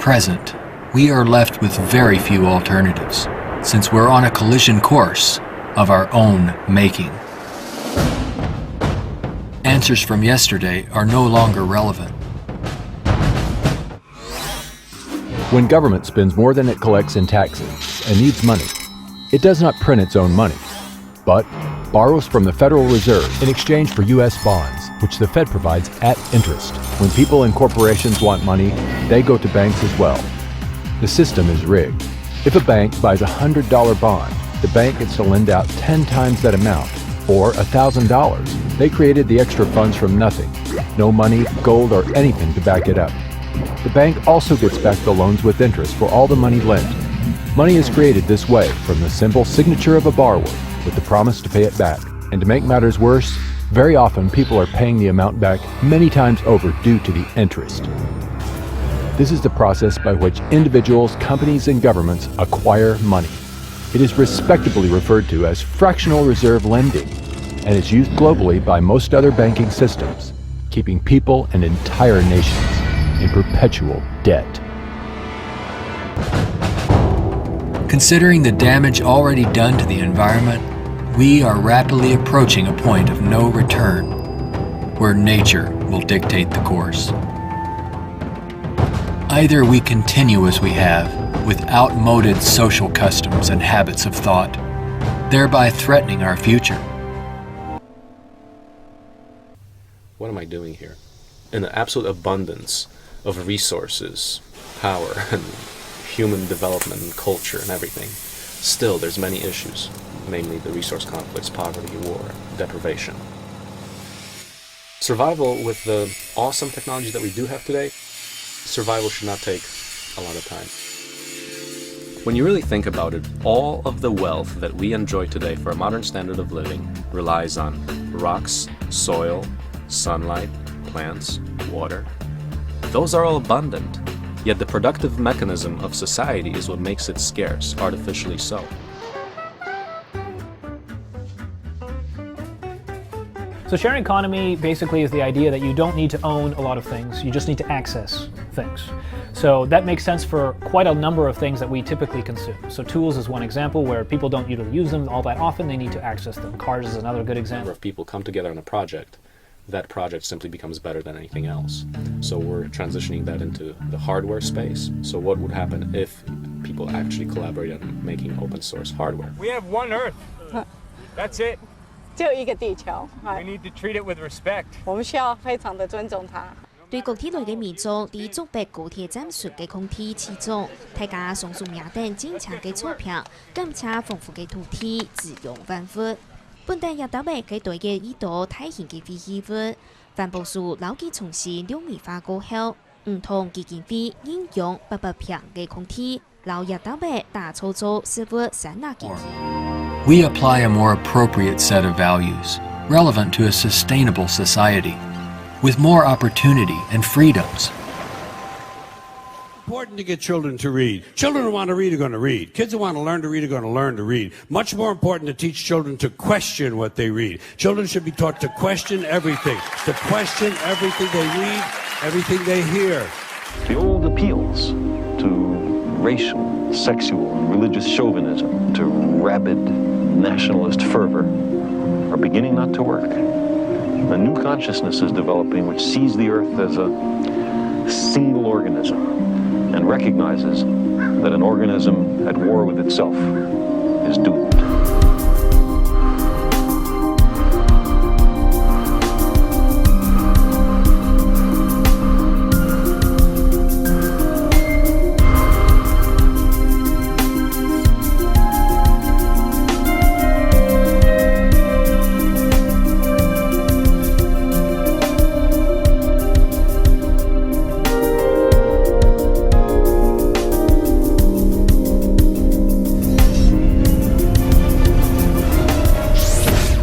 present, we are left with very few alternatives, since we're on a collision course of our own making. Answers from yesterday are no longer relevant. When government spends more than it collects in taxes and needs money, it does not print its own money, but borrows from the Federal Reserve in exchange for U.S. bonds, which the Fed provides at interest. When people and corporations want money, they go to banks as well. The system is rigged. If a bank buys a $100 bond, the bank gets to lend out 10 times that amount, or $1,000. They created the extra funds from nothing. No money, gold, or anything to back it up. The bank also gets back the loans with interest for all the money lent. Money is created this way from the simple signature of a borrower with the promise to pay it back. And to make matters worse, very often people are paying the amount back many times over due to the interest. This is the process by which individuals, companies, and governments acquire money. It is respectably referred to as fractional reserve lending, and is used globally by most other banking systems, keeping people and entire nations in perpetual debt. Considering the damage already done to the environment, we are rapidly approaching a point of no return, where nature will dictate the course. Either we continue as we have, with outmoded social customs and habits of thought, thereby threatening our future. What am I doing here? In the absolute abundance of resources, power, and human development and culture and everything, still there's many issues, namely the resource conflicts, poverty, war, deprivation. Survival with the awesome technology that we do have today, survival should not take a lot of time. When you really think about it, all of the wealth that we enjoy today for a modern standard of living relies on rocks, soil, sunlight, plants, water. Those are all abundant, yet the productive mechanism of society is what makes it scarce, artificially so. So sharing economy basically is the idea that you don't need to own a lot of things, you just need to access things. So that makes sense for quite a number of things that we typically consume. So tools is one example where people don't usually use them all that often, they need to access them. Cars is another good example. If people come together on a project, that project simply becomes better than anything else. So we're transitioning that into the hardware space. So what would happen if people actually collaborate on making open source hardware? We have one Earth. That's it. 只有一个地球， We need to treat it with respect. 我們需要非常的尊重它。對國體內嘅民眾，喺竹北高鐵站順嘅空氣始終，大家送數名單精長嘅鈔票，感謝豐富嘅土地，自用萬物。本地也特別嘅對嘅呢度體現嘅氣氛，環保署老記從事綠美化過後，唔同基金會應用800平嘅空氣，老也特別打造咗生活三大基地。We apply a more appropriate set of values, relevant to a sustainable society, with more opportunity and freedoms. Important to get children to read. Children who want to read are going to read. Kids who want to learn to read are going to learn to read. Much more important to teach children to question what they read. Children should be taught to question everything they read, everything they hear. The old appeals to racial, sexual, and religious chauvinism, to rabid nationalist fervor, are beginning not to work. A new consciousness is developing which sees the earth as a single organism and recognizes that an organism at war with itself is doomed.